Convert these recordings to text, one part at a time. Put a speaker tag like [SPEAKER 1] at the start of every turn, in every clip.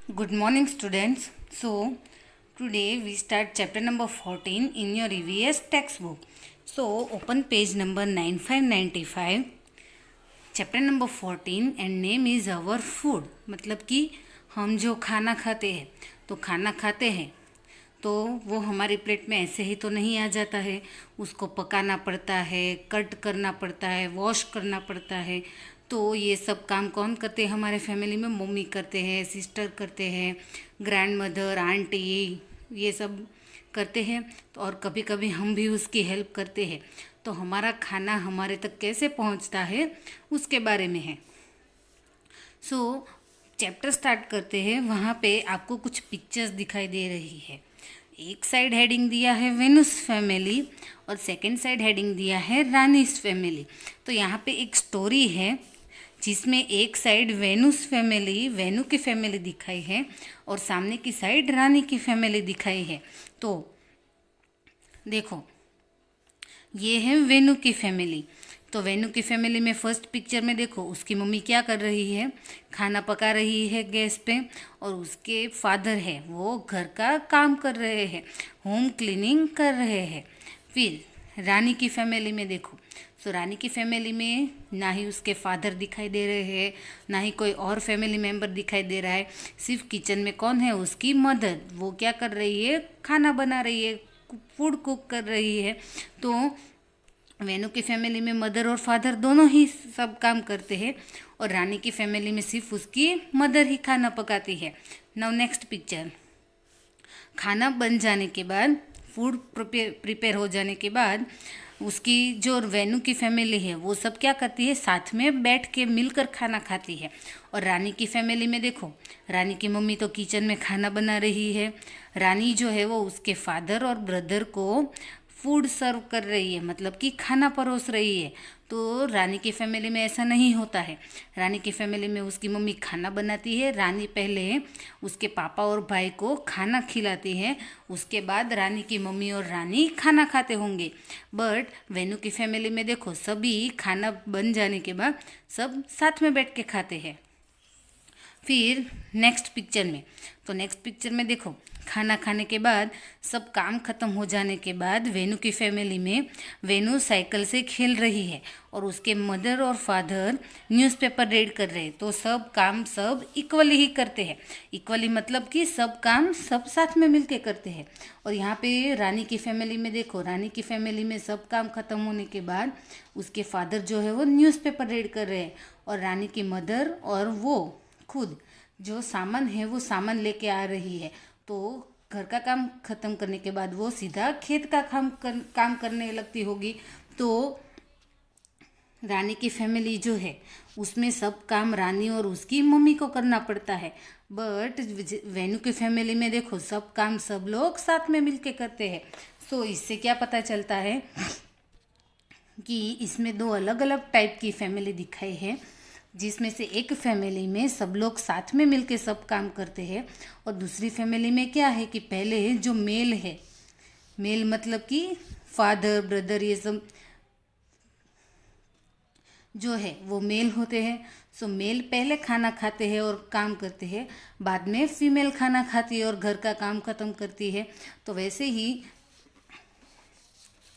[SPEAKER 1] Good morning, students. So, today we start chapter number 14 in your EVS textbook. So, open page number 9595, chapter number 14 and name is our food. मतलब कि हम जो खाना खाते हैं तो खाना खाते हैं तो वो हमारी प्लेट में ऐसे ही तो नहीं आ जाता है, उसको पकाना पड़ता है, कट करना पड़ता है, वॉश करना पड़ता है। तो ये सब काम कौन करते हैं हमारे फैमिली में? मम्मी करते हैं, सिस्टर करते हैं, ग्रैंड मदर, आंटी, ये सब करते हैं। तो और कभी कभी हम भी उसकी हेल्प करते हैं। तो हमारा खाना हमारे तक कैसे पहुंचता है उसके बारे में है। सो चैप्टर स्टार्ट करते हैं। वहाँ पे आपको कुछ पिक्चर्स दिखाई दे रही है। एक साइड हेडिंग दिया है वेनुस फैमिली और सेकंड साइड हेडिंग दिया है रानीस फैमिली। तो यहाँ पे एक स्टोरी है जिसमें एक साइड वेनुस फैमिली, वेनु की फैमिली दिखाई है और सामने की साइड रानी की फैमिली दिखाई है। तो देखो, ये है वेनु की फैमिली। तो वेनु की फैमिली में फर्स्ट पिक्चर में देखो, उसकी मम्मी क्या कर रही है? खाना पका रही है गैस पे, और उसके फादर है वो घर का काम कर रहे हैं, होम क्लीनिंग कर रहे हैं। फिर रानी की फैमिली में देखो, सो रानी की फैमिली में ना ही उसके फादर दिखाई दे रहे हैं, ना ही कोई और फैमिली मेम्बर दिखाई दे रहा है। सिर्फ किचन में कौन है? उसकी मदर। वो क्या कर रही है? खाना बना रही है, फूड कुक कर रही है। तो वेनु की फैमिली में मदर और फादर दोनों ही सब काम करते हैं और रानी की फैमिली में सिर्फ उसकी मदर ही खाना पकाती है। Now next picture. खाना बन जाने के बाद, फूड प्रिपेयर हो जाने के बाद, उसकी जो वेनु की फैमिली है वो सब क्या करती है? साथ में बैठ के मिलकर खाना खाती है। और रानी की फैमिली में देखो, रानी की मम्मी तो किचन में खाना बना रही है। रानी जो है वो उसके फादर और ब्रदर को फूड सर्व कर रही है, मतलब कि खाना परोस रही है। तो रानी की फैमिली में ऐसा नहीं होता है। रानी की फैमिली में उसकी मम्मी खाना बनाती है, रानी पहले उसके पापा और भाई को खाना खिलाती है, उसके बाद रानी की मम्मी और रानी खाना खाते होंगे। बट वेनु की फैमिली में देखो, सभी खाना बन जाने के बाद सब साथ में बैठ के खाते हैं। फिर नेक्स्ट पिक्चर में, तो नेक्स्ट पिक्चर में देखो, खाना खाने के बाद, सब काम खत्म हो जाने के बाद वेनु की फैमिली में वेनु साइकिल से खेल रही है और उसके मदर और फादर न्यूज़पेपर रीड कर रहे हैं। तो सब काम सब इक्वली ही करते हैं। इक्वली मतलब कि सब काम सब साथ में मिलके करते हैं। और यहाँ पे रानी की फैमिली में देखो, रानी की फैमिली में सब काम खत्म होने के बाद उसके फादर जो है वो न्यूज़पेपर रीड कर रहे हैं और रानी की मदर और वो खुद जो सामान है वो सामान लेके आ रही है। तो घर का काम खत्म करने के बाद वो सीधा खेत का काम करने लगती होगी। तो रानी की फैमिली जो है उसमें सब काम रानी और उसकी मम्मी को करना पड़ता है। बट वेनु की फैमिली में देखो, सब काम सब लोग साथ में मिलके करते हैं। सो इससे क्या पता चलता है कि इसमें दो अलग अलग टाइप की फैमिली दिखाई है, जिसमें से एक फैमिली में सब लोग साथ में मिलके सब काम करते हैं और दूसरी फैमिली में क्या है कि पहले जो मेल है, मेल मतलब कि फादर, ब्रदर, ये सब जो है वो मेल होते हैं। सो मेल पहले खाना खाते हैं और काम करते हैं, बाद में फीमेल खाना खाती है और घर का काम खत्म करती है। तो वैसे ही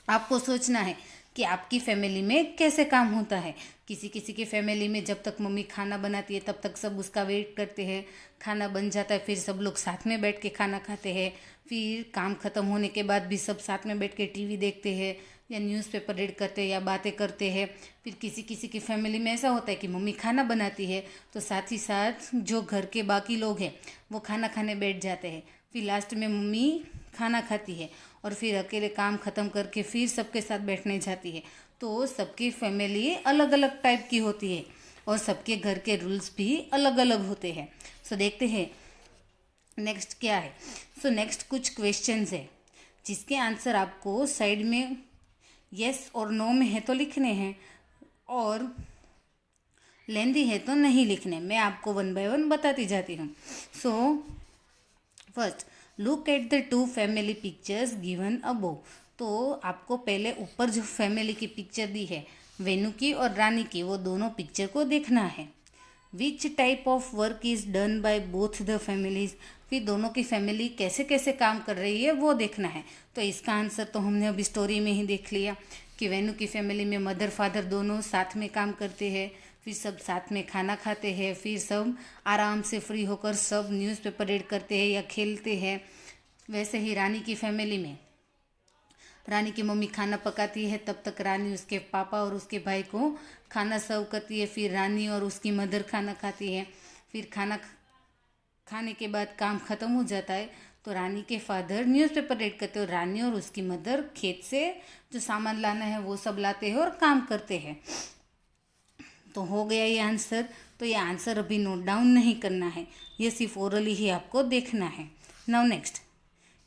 [SPEAKER 1] आपको सोचना है कि आपकी फैमिली में कैसे काम होता है। किसी किसी की फैमिली में जब तक मम्मी खाना बनाती है तब तक सब उसका वेट करते हैं, खाना बन जाता है फिर सब लोग साथ में बैठ के खाना खाते हैं। फिर काम ख़त्म होने के बाद भी सब साथ में बैठ के टीवी देखते हैं या न्यूज़पेपर रीड करते हैं या बातें करते हैं। फिर किसी किसी की फैमिली में ऐसा होता है कि मम्मी खाना बनाती है तो साथ ही साथ जो घर के बाकी लोग हैं वो खाना खाने बैठ जाते हैं। फिर लास्ट में मम्मी खाना खाती है और फिर अकेले काम ख़त्म करके फिर सबके साथ बैठने जाती है। तो सबकी फैमिली अलग अलग टाइप की होती है और सबके घर के रूल्स भी अलग अलग होते हैं। सो देखते हैं नेक्स्ट क्या है। सो नेक्स्ट कुछ क्वेश्चंस है जिसके आंसर आपको साइड में यस और नो में है तो लिखने हैं और लेंदी है तो नहीं लिखने। मैं आपको वन बाय वन बताती जाती हूँ। So first, look at the two family pictures given above. तो आपको पहले ऊपर जो फैमिली की पिक्चर दी है वेनु की और रानी की, वो दोनों पिक्चर को देखना है। Which type of work is done by both the families, फिर दोनों की फैमिली कैसे कैसे काम कर रही है वो देखना है। तो इसका आंसर तो हमने अभी स्टोरी में ही देख लिया कि वेनू की फैमिली में मदर फादर दोनों साथ में काम करते हैं, फिर सब साथ में खाना खाते हैं, फिर सब आराम से फ्री होकर सब न्यूज़पेपर रीड करते हैं या खेलते हैं। वैसे ही रानी की फैमिली में रानी की मम्मी खाना पकाती है, तब तक रानी उसके पापा और उसके भाई को खाना सर्व करती है, फिर रानी और उसकी मदर खाना खाती है, फिर खाना खाने के बाद काम ख़त्म हो जाता है तो रानी के फादर न्यूज़पेपर रीड करते हैं और रानी और उसकी मदर खेत से जो सामान लाना है वो सब लाते हैं और काम करते हैं। तो हो गया ये आंसर। तो ये आंसर अभी नोट डाउन नहीं करना है, ये सिर्फ ओरली ही आपको देखना है। Now next,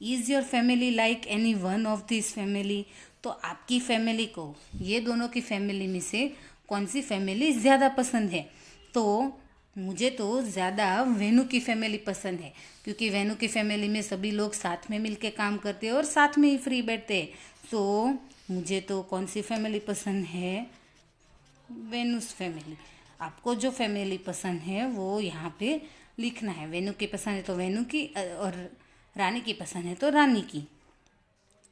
[SPEAKER 1] is your family like any one of this family, तो आपकी फैमिली को ये दोनों की फैमिली में से कौन सी फैमिली ज़्यादा पसंद है। तो मुझे तो ज़्यादा वेनू की फैमिली पसंद है, क्योंकि वेनू की फैमिली में सभी लोग साथ में मिलके काम करते हैं और साथ में ही फ्री बैठते हैं। सो मुझे तो कौन सी फैमिली पसंद है, वेनूस फैमिली। आपको जो फैमिली पसंद है वो यहाँ पे लिखना है। वेनू की पसंद है तो वेनू की, और रानी की पसंद है तो रानी की।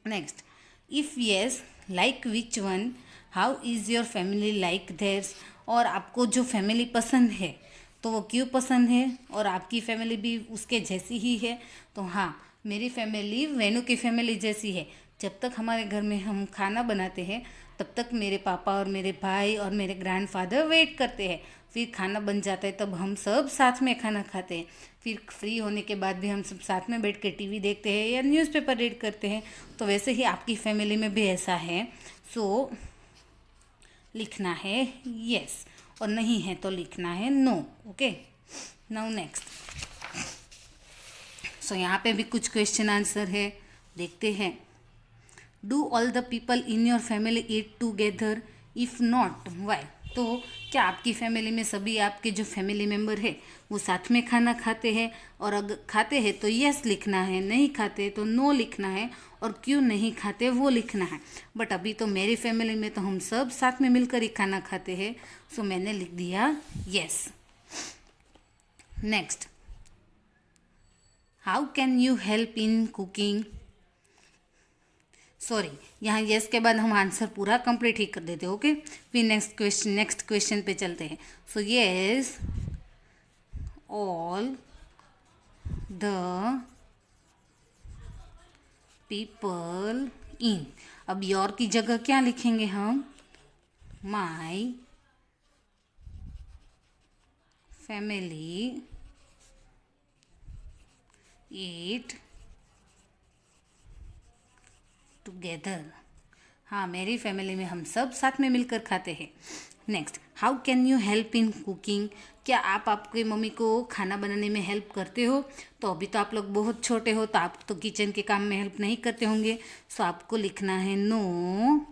[SPEAKER 1] Next, if yes like which one, how is your family like theirs, और आपको जो फैमिली पसंद है तो वो क्यों पसंद है, और आपकी फैमिली भी उसके जैसी ही है। तो हाँ, मेरी फैमिली वेनू की फैमिली जैसी है। जब तक हमारे घर में हम खाना बनाते हैं तब तक मेरे पापा और मेरे भाई और मेरे ग्रैंडफादर वेट करते हैं, फिर खाना बन जाता है तब हम सब साथ में खाना खाते हैं, फिर फ्री होने के बाद भी हम सब साथ में बैठ के टीवी देखते हैं या न्यूज़पेपर रीड करते हैं। तो वैसे ही आपकी फैमिली में भी ऐसा है। सो लिखना है यस, और नहीं है तो लिखना है no. Okay, now next. So यहाँ पे भी कुछ क्वेश्चन आंसर है, देखते हैं। Do all the people in your family eat together, if not why, तो क्या आपकी फैमिली में सभी आपके जो फैमिली मेम्बर है वो साथ में खाना खाते हैं, और अगर खाते हैं तो यस लिखना है, नहीं खाते तो नो लिखना है, और क्यों नहीं खाते वो लिखना है। बट अभी तो मेरी फैमिली में तो हम सब साथ में मिलकर ही खाना खाते हैं, सो मैंने लिख दिया yes. Next, how can you help in cooking, sorry, यहाँ यस के बाद हम आंसर पूरा कंप्लीट ही कर देते हैं। ओके, फिर नेक्स्ट क्वेश्चन पे चलते हैं। So yes all the people इन, अब योर की जगह क्या लिखेंगे हम, माई फैमिली ईट टुगेदर, हाँ मेरी फैमिली में हम सब साथ में मिलकर खाते हैं। Next, how can you help in cooking, क्या आप आपकी मम्मी को खाना बनाने में हेल्प करते हो। तो अभी तो आप लोग बहुत छोटे हो तो आप तो किचन के काम में हेल्प नहीं करते होंगे, सो आपको लिखना है no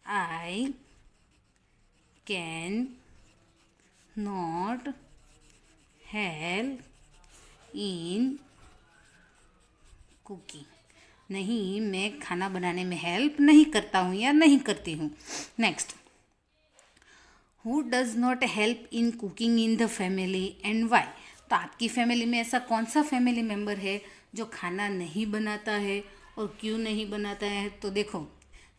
[SPEAKER 1] I can not help in cooking, नहीं मैं खाना बनाने में हेल्प नहीं करता हूँ या नहीं करती हूँ। Next, who does not help in cooking in the family and why, तो आपकी फैमिली में ऐसा कौन सा फैमिली मेम्बर है जो खाना नहीं बनाता है और क्यों नहीं बनाता है। तो देखो,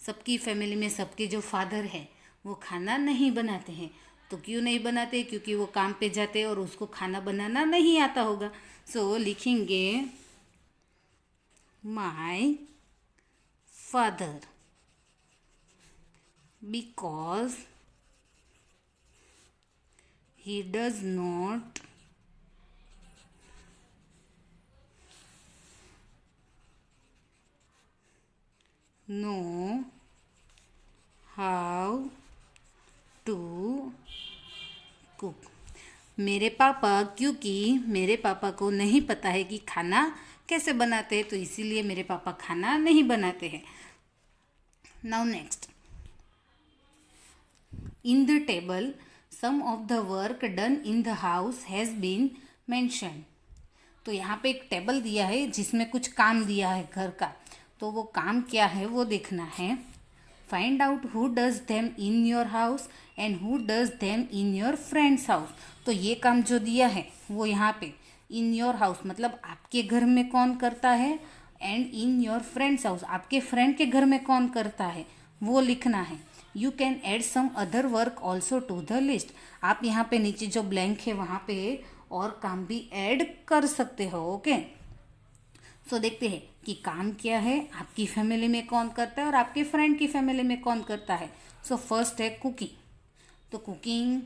[SPEAKER 1] सबकी फैमिली में सबके जो फादर है वो खाना नहीं बनाते हैं, तो क्यों नहीं बनाते, क्योंकि वो काम पे जाते हैं और उसको खाना बनाना नहीं आता होगा। सो लिखेंगे my father, because he does not know how to cook, मेरे पापा, क्योंकि मेरे पापा को नहीं पता है कि खाना कैसे बनाते हैं, तो इसीलिए मेरे पापा खाना नहीं बनाते हैं। Now next, in the table some of the work done in the house has been mention, तो यहाँ पे एक टेबल दिया है जिसमें कुछ काम दिया है घर का, तो वो काम क्या है वो देखना है। Find out who does them in your house and who does them in your friends house. तो ये काम जो दिया है वो यहाँ पे इन योर हाउस मतलब आपके घर में कौन करता है, and in your friends house आपके फ्रेंड के घर में कौन करता है वो लिखना है। You can add some other work also to the list. आप यहाँ पे नीचे जो ब्लैंक है वहाँ पे और काम भी ऐड कर सकते हो। ओके, सो देखते हैं कि काम क्या है, आपकी फैमिली में कौन करता है और आपके फ्रेंड की फैमिली में कौन करता है। सो फर्स्ट है कुकिंग। तो कुकिंग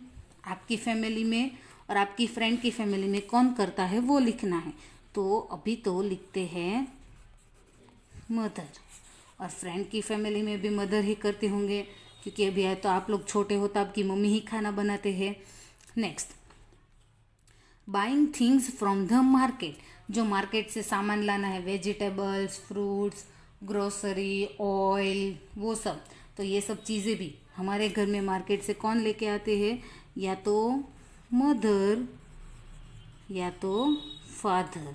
[SPEAKER 1] आपकी फैमिली में और आपकी फ्रेंड की फैमिली में कौन करता है वो लिखना है। तो अभी तो लिखते हैं मदर, और फ्रेंड की फैमिली में भी मदर ही करते होंगे क्योंकि अभी आए तो आप लोग छोटे हो तो आपकी मम्मी ही खाना बनाते हैं। Next, buying things from the market. जो मार्केट से सामान लाना है, वेजिटेबल्स, फ्रूट्स, ग्रोसरी, ऑयल, वो सब। तो ये सब चीज़ें भी हमारे घर में मार्केट से कौन लेके आते हैं, या तो मदर या तो फादर।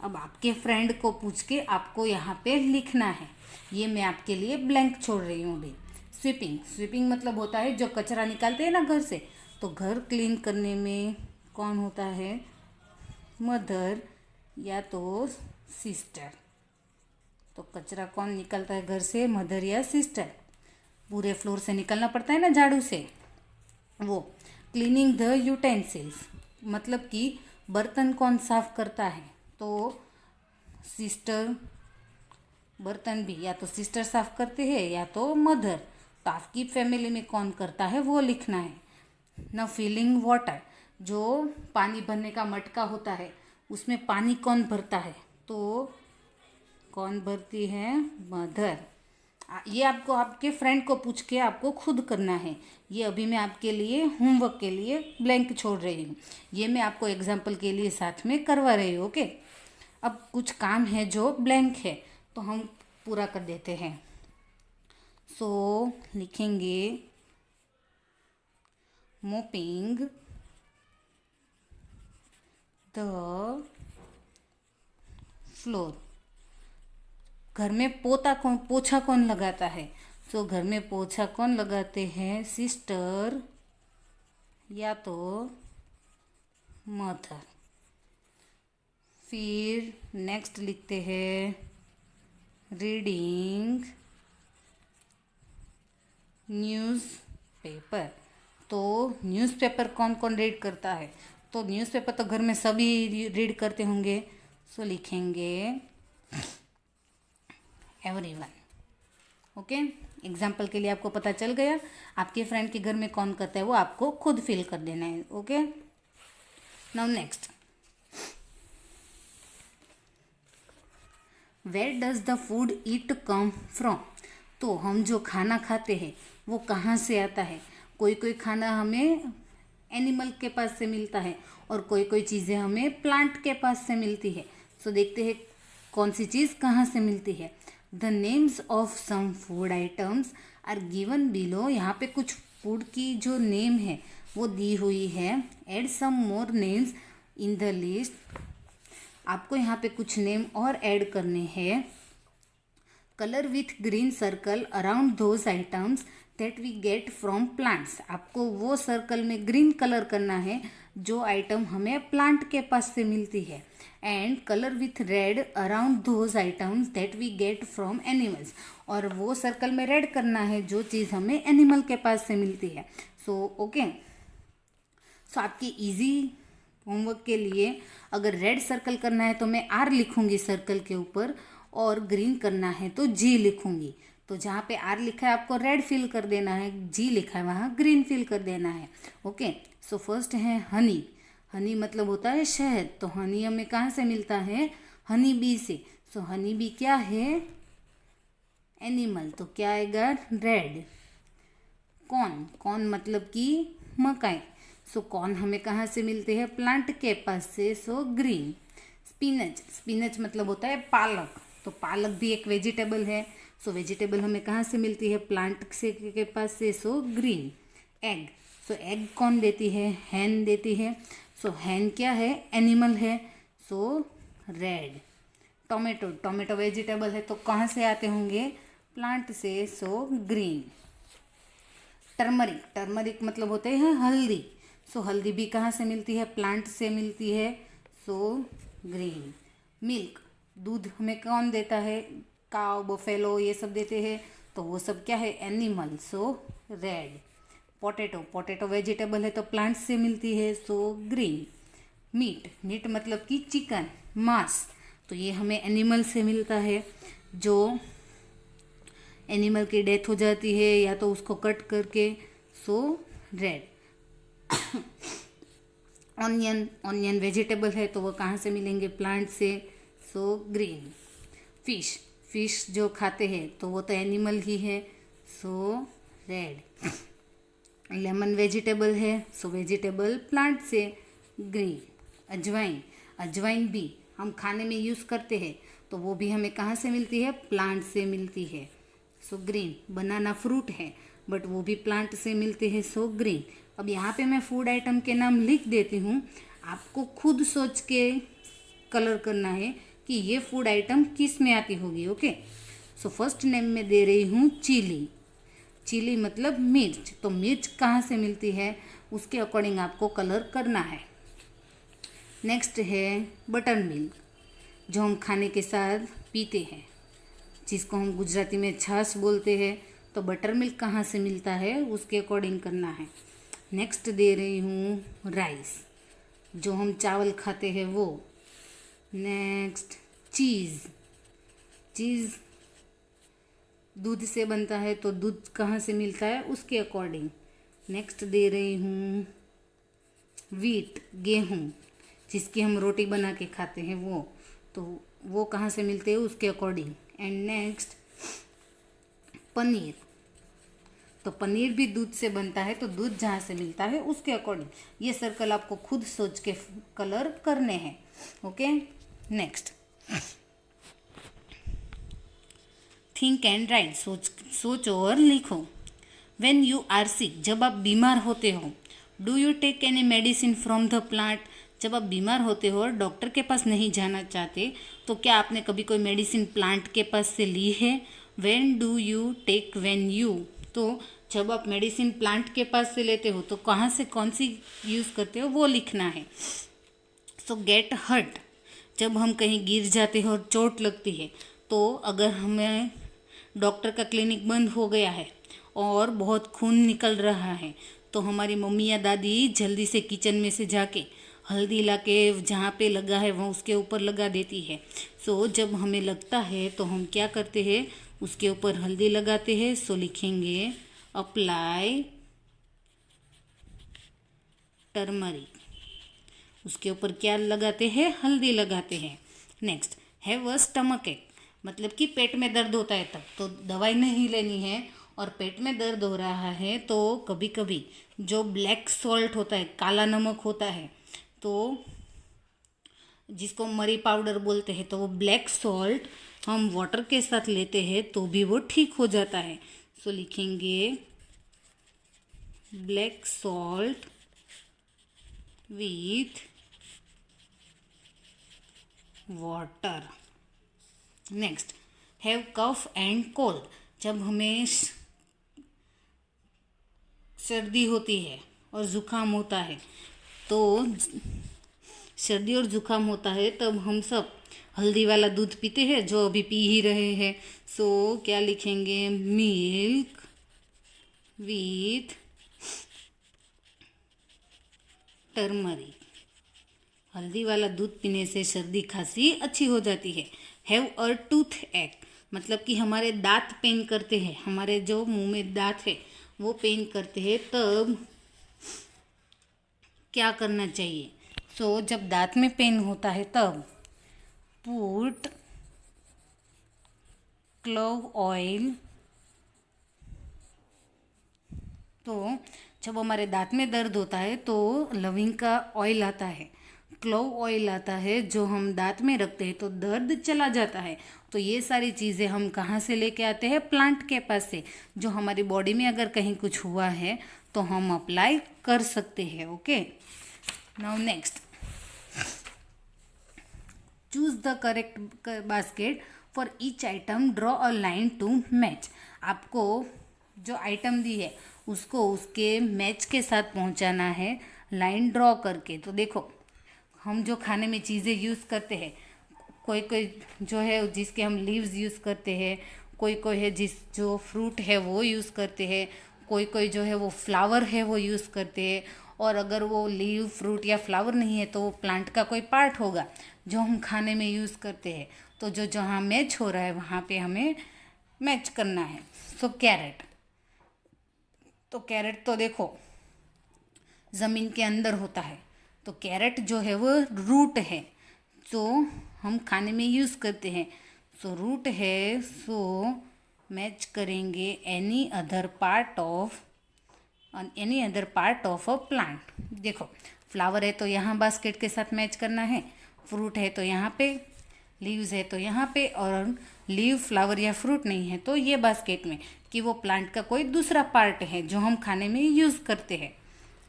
[SPEAKER 1] अब आपके फ्रेंड को पूछ के आपको यहाँ पे लिखना है। ये मैं आपके लिए ब्लैंक छोड़ रही हूँ अभी। स्वीपिंग, स्वीपिंग मतलब होता है जो कचरा निकालते हैं ना घर से, तो घर क्लीन करने में कौन होता है, मदर या तो सिस्टर। तो कचरा कौन निकालता है घर से, मदर या सिस्टर। पूरे फ्लोर से निकलना पड़ता है ना झाड़ू से, वो। क्लीनिंग द यूटेंसिल्स मतलब कि बर्तन कौन साफ करता है, तो सिस्टर। बर्तन भी या तो सिस्टर साफ करते हैं या तो मदर। तो आपकी फैमिली में कौन करता है वो लिखना है। न फिलिंग वाटर, जो पानी भरने का मटका होता है उसमें पानी कौन भरता है, तो कौन भरती है, मदर। ये आपको आपके फ्रेंड को पूछ के आपको खुद करना है। ये अभी मैं आपके लिए होमवर्क के लिए ब्लैंक छोड़ रही हूँ, ये मैं आपको एग्जाम्पल के लिए साथ में करवा रही हूँ। ओके, अब कुछ काम है जो ब्लैंक है तो हम पूरा कर देते हैं। सो लिखेंगे मोपिंग द फ्लोर। घर में पोछा कौन लगाता है, सो घर में पोछा कौन लगाते हैं, सिस्टर या तो मदर। फिर नेक्स्ट लिखते हैं रीडिंग न्यूज़पेपर। तो न्यूज़पेपर कौन कौन रीड करता है, तो न्यूज़पेपर तो घर में सभी रीड करते होंगे। सो लिखेंगे एवरीवन। ओके, एग्जाम्पल के लिए आपको पता चल गया। आपके फ्रेंड के घर में कौन करता है वो आपको खुद फिल कर देना है। Okay, now next, where does the food eat come from. तो हम जो खाना खाते हैं वो कहाँ से आता है। कोई कोई खाना हमें एनिमल के पास से मिलता है और कोई कोई चीज़ें हमें प्लांट के पास से मिलती है। सो देखते हैं कौन सी चीज़ कहाँ से मिलती है। The names of some food items are given below. यहाँ पे कुछ फूड की जो नेम है वो दी हुई है। Add some more names in the list. आपको यहाँ पे कुछ नेम और ऐड करने हैं। Colour with green circle around those items that we get from plants. आपको वो सर्कल में ग्रीन कलर करना है जो आइटम हमें प्लांट के पास से मिलती है। And colour with red around those items that we get from animals. और वो सर्कल में रेड करना है जो चीज़ हमें एनिमल के पास से मिलती है। सो ओके, सो आपकी इजी होमवर्क के लिए अगर रेड सर्कल करना है तो मैं आर लिखूंगी सर्कल के ऊपर, और ग्रीन करना है तो जी लिखूंगी। तो जहाँ पे आर लिखा है आपको रेड फिल कर देना है, जी लिखा है वहाँ ग्रीन फिल कर देना है। ओके, सो फर्स्ट है हनी। हनी मतलब होता है शहद। तो हनी हमें कहाँ से मिलता है, हनी बी से। सो हनी बी क्या है, एनिमल। तो क्या आएगा, रेड। कॉर्न, कॉर्न मतलब कि मकई। सो कॉर्न हमें कहाँ से मिलते हैं, प्लांट के पास से। So green. स्पिनच, स्पिनच मतलब होता है पालक। तो पालक भी एक वेजिटेबल है। सो वेजिटेबल हमें कहाँ से मिलती है, प्लांट से के पास से। So green. एग, सो एग कौन देती है, हैन देती है। सो हैन क्या है, एनिमल है। सो रेड। टोमेटो, टोमेटो वेजिटेबल है तो कहाँ से आते होंगे, प्लांट से, सो ग्रीन। टर्मरिक, टर्मरिक मतलब होते हैं हल्दी, सो हल्दी भी कहाँ से मिलती है? प्लांट से मिलती है, सो ग्रीन। मिल्क, दूध हमें कौन देता है? काव, बफेलो ये सब देते हैं, तो वो सब क्या है? एनिमल, सो रेड। पोटैटो, पोटैटो वेजिटेबल है तो प्लांट से मिलती है, सो ग्रीन। मीट, मीट मतलब कि चिकन, मांस, तो ये हमें एनिमल से मिलता है। जो एनिमल की डेथ हो जाती है या तो उसको कट करके, सो रेड। ऑनियन, ऑनियन वेजिटेबल है तो वो कहाँ से मिलेंगे? प्लांट से, सो ग्रीन। फिश, फिश जो खाते हैं तो वो तो एनिमल ही है, सो रेड। लेमन वेजिटेबल है, सो वेजिटेबल प्लांट से, ग्रीन। अजवाइन, अजवाइन भी हम खाने में यूज़ करते हैं तो वो भी हमें कहाँ से मिलती है? प्लांट से मिलती है, सो ग्रीन। बनाना फ्रूट है बट वो भी प्लांट से मिलते हैं, सो ग्रीन। अब यहाँ पे मैं फूड आइटम के नाम लिख देती हूँ, आपको खुद सोच के कलर करना है कि ये फूड आइटम किस में आती होगी। ओके, सो फर्स्ट नेम में दे रही हूँ चिली, चिली मतलब मिर्च, तो मिर्च कहाँ से मिलती है उसके अकॉर्डिंग आपको कलर करना है। नेक्स्ट है बटर मिल्क, जो हम खाने के साथ पीते हैं, जिसको हम गुजराती में छाछ बोलते हैं, तो बटर मिल्क कहाँ से मिलता है उसके अकॉर्डिंग करना है। नेक्स्ट दे रही हूँ राइस, जो हम चावल खाते हैं वो। नेक्स्ट चीज़, चीज़ दूध से बनता है तो दूध कहाँ से मिलता है उसके अकॉर्डिंग। नेक्स्ट दे रही हूँ वीट, गेहूँ, जिसकी हम रोटी बना के खाते हैं वो, तो वो कहाँ से मिलते हैं उसके अकॉर्डिंग। एंड नेक्स्ट पनीर, तो पनीर भी दूध से बनता है तो दूध जहाँ से मिलता है उसके अकॉर्डिंग। ये सर्कल आपको खुद सोच के कलर करने हैं। Okay, next think and right, सोचो और लिखो। व्हेन यू आर सिक, जब आप बीमार होते हो, do you take any medicine from the plant, जब आप बीमार होते हो और डॉक्टर के पास नहीं जाना चाहते तो क्या आपने कभी कोई मेडिसिन प्लांट के पास से ली है? When do you take, when you, तो जब आप मेडिसिन प्लांट के पास से लेते हो तो कहाँ से कौन सी यूज़ करते हो वो लिखना है। सो गेट हर्ट, जब हम कहीं गिर जाते हैं और चोट लगती है, तो अगर हमें डॉक्टर का क्लिनिक बंद हो गया है और बहुत खून निकल रहा है तो हमारी मम्मी या दादी जल्दी से किचन में से जाके हल्दी लाके जहाँ पे लगा है वहाँ उसके ऊपर लगा देती है। सो जब हमें लगता है तो हम क्या करते हैं, उसके ऊपर हल्दी लगाते हैं। सो लिखेंगे अप्लाई टर्मरिक, उसके ऊपर क्या लगाते हैं? हल्दी लगाते हैं। नेक्स्ट हैव अ स्टमक एक, मतलब कि पेट में दर्द होता है तब तो दवाई नहीं लेनी है, और पेट में दर्द हो रहा है तो कभी कभी जो ब्लैक सॉल्ट होता है, काला नमक होता है, तो जिसको मरी पाउडर बोलते हैं, तो वो ब्लैक सॉल्ट हम वाटर के साथ लेते हैं तो भी वो ठीक हो जाता है। सो लिखेंगे black salt with water. Next have cough and cold, जब हमें सर्दी होती है और ज़ुकाम होता है, तो सर्दी और ज़ुकाम होता है तब हम सब हल्दी वाला दूध पीते हैं, जो अभी पी ही रहे हैं। सो क्या लिखेंगे? मिल्क विथ टर्मरिक, हल्दी वाला दूध पीने से सर्दी खांसी अच्छी हो जाती है। हैव अ टूथ एक, मतलब कि हमारे दांत पेन करते हैं, हमारे जो मुंह में दांत है वो पेन करते हैं, तब क्या करना चाहिए? सो जब दांत में पेन होता है तब पुट क्लोव ऑयल, तो जब हमारे दांत में दर्द होता है तो लविंग का ऑयल आता है, क्लोव ऑयल आता है, जो हम दांत में रखते हैं तो दर्द चला जाता है। तो ये सारी चीज़ें हम कहाँ से लेके आते हैं? प्लांट के पास से, जो हमारी बॉडी में अगर कहीं कुछ हुआ है तो हम अप्लाई कर सकते हैं। Okay, now next choose the correct basket for each item draw a line to match. आपको जो आइटम दी है उसको उसके मैच के साथ पहुंचाना है लाइन ड्रॉ करके। तो देखो, हम जो खाने में चीज़ें यूज़ करते हैं, कोई कोई जो है जिसके हम लीव्स यूज़ करते हैं, कोई कोई है जिस जो फ्रूट है वो यूज़ करते हैं, कोई कोई जो है वो फ्लावर है वो यूज़ करते हैं, और अगर वो लीव फ्रूट या फ्लावर नहीं है तो वो प्लांट का कोई पार्ट होगा जो हम खाने में यूज़ करते हैं। तो जो जहाँ मैच हो रहा है वहाँ पे हमें मैच करना है। सो कैरेट, तो कैरेट तो देखो ज़मीन के अंदर होता है, तो कैरेट जो है वो रूट है जो हम खाने में यूज़ करते हैं। सो रूट है, सो मैच करेंगे any other part of a plant. देखो, फ्लावर है तो यहाँ बास्केट के साथ मैच करना है, फ्रूट है तो यहाँ पे, लीव्स है तो यहाँ पे, और लीव फ्लावर या फ्रूट नहीं है तो ये बास्केट में, कि वो प्लांट का कोई दूसरा पार्ट है जो हम खाने में यूज़ करते हैं।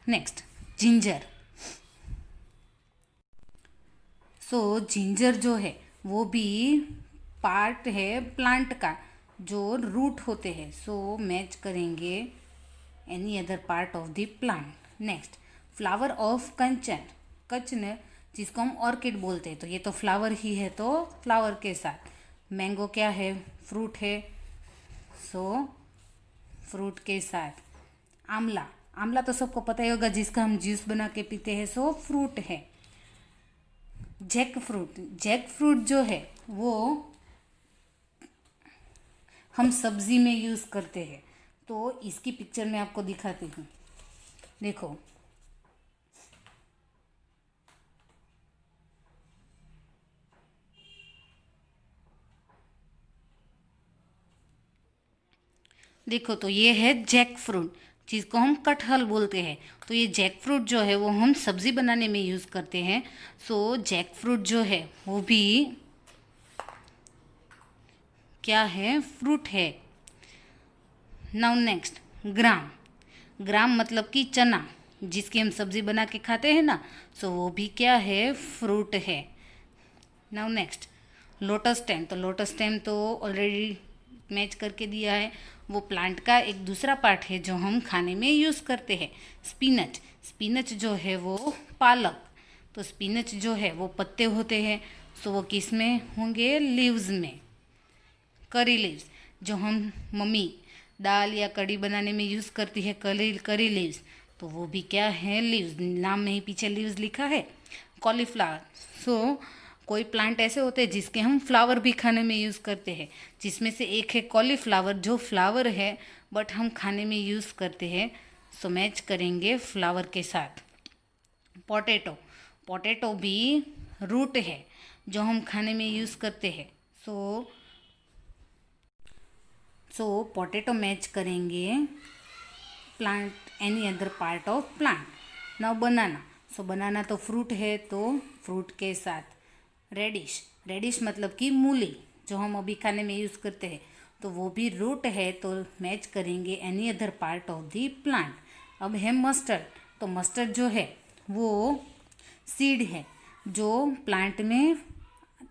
[SPEAKER 1] Next, ginger. सो जिंजर जो है वो भी पार्ट है प्लांट का जो रूट होते हैं। सो मैच करेंगे any other part of the plant. Next, flower of कंचन। कचन जिसको हम ऑर्किड बोलते हैं, तो ये तो फ्लावर ही है तो फ्लावर के साथ। मैंगो क्या है? फ्रूट है, सो फ्रूट के साथ। आंवला, आंवला तो सबको पता ही होगा जिसका हम जूस बना के पीते हैं, सो फ्रूट है। जैक फ्रूट, जैक फ्रूट जो है वो हम सब्जी में यूज़ करते हैं, तो इसकी पिक्चर मैं आपको दिखाती हूँ। देखो, देखो तो ये है जैक फ्रूट जिसको हम कटहल बोलते हैं। तो ये जैक फ्रूट जो है वो हम सब्जी बनाने में यूज़ करते हैं। सो जैक फ्रूट जो है वो भी क्या है? फ्रूट है। नाउ नेक्स्ट, ग्राम। ग्राम मतलब कि चना, जिसकी हम सब्जी बना के खाते हैं ना, सो वो भी क्या है? फ्रूट है। Now next, lotus stem. तो लोटस स्टेम तो ऑलरेडी मैच करके दिया है, वो प्लांट का एक दूसरा पार्ट है जो हम खाने में यूज़ करते हैं। स्पिनच, स्पिनच जो है वो पालक, तो स्पिनच जो है वो पत्ते होते हैं, सो वो किस में होंगे? लीव्स में। करी लीव्स, जो हम मम्मी दाल या कड़ी बनाने में यूज़ करती है, करी लीव्स, तो वो भी क्या है? लीव्स। नाम में ही पीछे लीव्स लिखा है। कॉलीफ्लावर, सो कोई प्लांट ऐसे होते हैं जिसके हम फ्लावर भी खाने में यूज़ करते हैं, जिसमें से एक है कॉलीफ्लावर जो फ्लावर है बट हम खाने में यूज़ करते हैं, सो मैच करेंगे फ्लावर के साथ। पोटैटो, पोटैटो भी रूट है जो हम खाने में यूज़ करते हैं, सो पोटैटो मैच करेंगे plant, any other part of plant. Now banana, so banana तो फ्रूट है तो फ्रूट के साथ। रेडिश, रेडिश मतलब कि मूली, जो हम अभी खाने में यूज़ करते हैं, तो वो भी रूट है तो मैच करेंगे any other part of the plant. अब है मस्टर्ड, तो मस्टर्ड जो है वो सीड है जो प्लांट में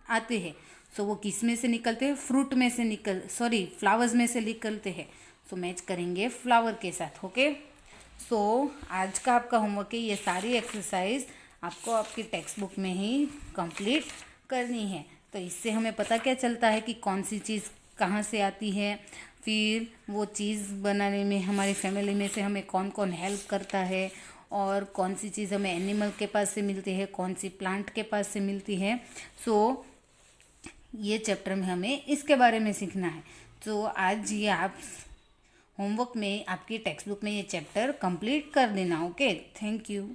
[SPEAKER 1] आते हैं, सो वो किस में से निकलते हैं? फ्रूट में से फ्लावर्स में से निकलते हैं, सो मैच करेंगे फ्लावर के साथ। ओके, सो आज का आपका होमवर्क है, ये सारी एक्सरसाइज आपको आपकी टेक्स्ट बुक में ही कंप्लीट करनी है। तो इससे हमें पता क्या चलता है कि कौन सी चीज़ कहाँ से आती है, फिर वो चीज़ बनाने में हमारी फैमिली में से हमें कौन कौन हेल्प करता है, और कौन सी चीज़ हमें एनिमल के पास से मिलती है, कौन सी प्लांट के पास से मिलती है। सो ये चैप्टर में हमें इसके बारे में सीखना है। तो आज ये आप होमवर्क में आपकी टेक्स्ट बुक में ये चैप्टर कंप्लीट कर देना। Okay, thank you.